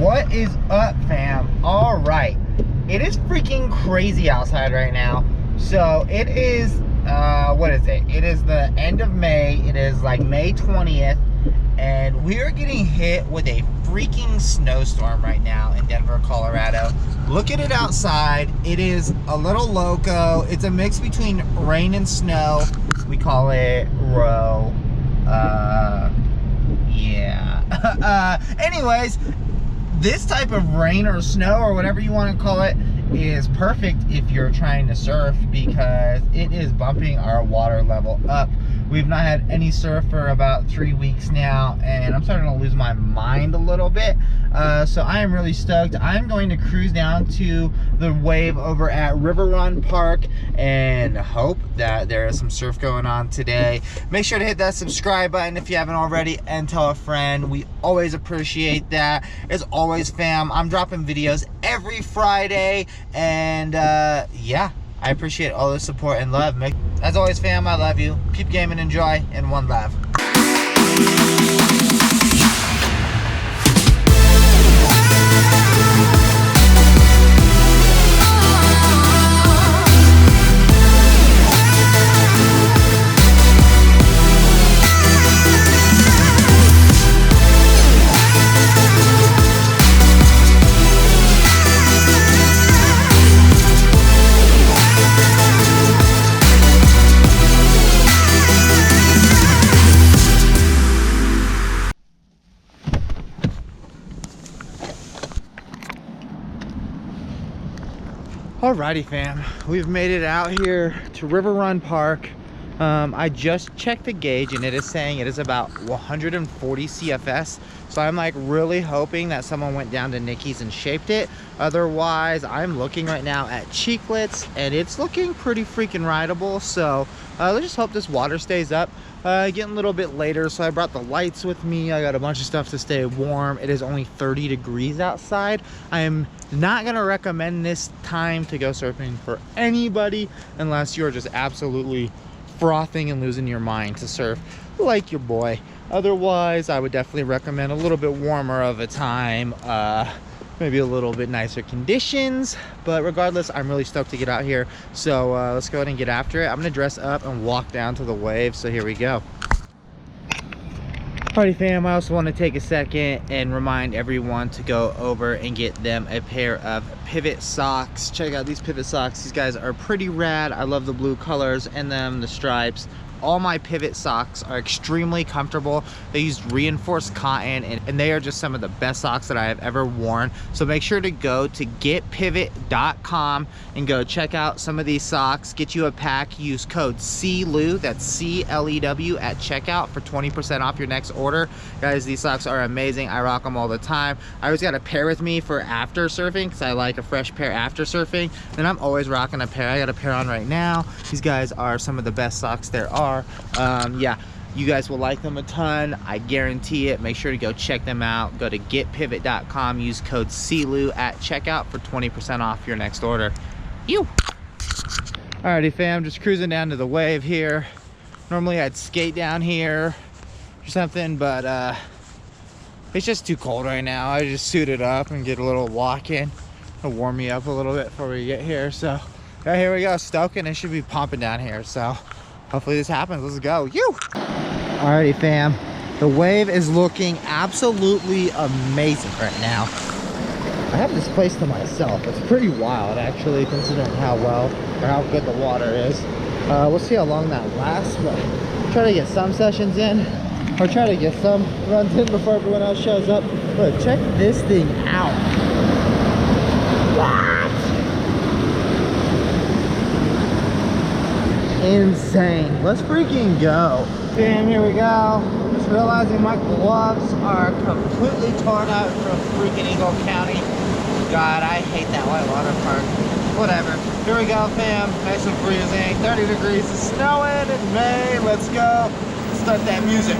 What is up, fam? All right, it is freaking crazy outside right now. So it is what is it? It is the end of May. It is like May 20th, and we are getting hit with a freaking snowstorm right now in Denver, Colorado. Look at it outside. It is a little loco. It's a mix between rain and snow. We call it row. Yeah. Anyways, this type of rain or snow or whatever you want to call it is perfect if you're trying to surf, because it is bumping our water level up. We've not had any surf for about 3 weeks now, and I'm starting to lose my mind a little bit. So I am really stoked. I'm going to cruise down to the wave over at River Run Park and hope that there is some surf going on today. Make sure to hit that subscribe button if you haven't already, and tell a friend. We always appreciate that. As always, fam, I'm dropping videos every Friday, and yeah, I appreciate all the support and love. As always, fam, I love you. Keep gaming, enjoy, and one love. Alrighty, fam, we've made it out here to River Run Park. I just checked the gauge and it is saying it is about 140 CFS. So I'm like really hoping that someone went down to Nikki's and shaped it. Otherwise, I'm looking right now at Cheeklets and it's looking pretty freaking rideable. So let's just hope this water stays up. Getting a little bit later, so I brought the lights with me. I got a bunch of stuff to stay warm. It is only 30 degrees outside. I am not gonna recommend this time to go surfing for anybody unless you're just absolutely frothing and losing your mind to surf like your boy. Otherwise, I would definitely recommend a little bit warmer of a time, maybe a little bit nicer conditions. But regardless, I'm really stoked to get out here. So let's go ahead and get after it. I'm gonna dress up and walk down to the wave, so here we go. Alrighty, fam, I also want to take a second and remind everyone to go over and get them a pair of pivot socks. Check out these pivot socks. These guys are pretty rad. I love the blue colors and them, the stripes. All my pivot socks are extremely comfortable. They use reinforced cotton, and they are just some of the best socks that I have ever worn. So make sure to go to getpivot.com and go check out some of these socks. Get you a pack. Use code C-Lew, that's C-L-E-W, at checkout for 20% off your next order. Guys, these socks are amazing. I rock them all the time. I always got a pair with me for after surfing because I like a fresh pair after surfing. And I'm always rocking a pair. I got a pair on right now. These guys are some of the best socks there are. Yeah, you guys will like them a ton, I guarantee it. Make sure to go check them out. Go to getpivot.com, use code C-Lew at checkout for 20% off your next order. Alrighty, fam, just cruising down to the wave here. Normally I'd skate down here or something, but it's just too cold right now. I just suited up and get a little walk in to warm me up a little bit before we get here. So yeah, here we go, stoking. It should be pumping down here, so hopefully this happens. Let's go. Alrighty, fam, the wave is looking absolutely amazing right now. I have this place to myself. It's pretty wild, actually, considering how well or how good the water is. We'll see how long that lasts, but try to get some sessions in, or try to get some runs in before everyone else shows up. Look, check this thing out. What? Insane. Let's freaking go. Bam, here we go. Just realizing my gloves are completely torn up from freaking Eagle County. God, I hate that whitewater park. Whatever. Here we go, fam. Nice and freezing. 30 degrees. It's snowing in May. Let's go. Let's start that music.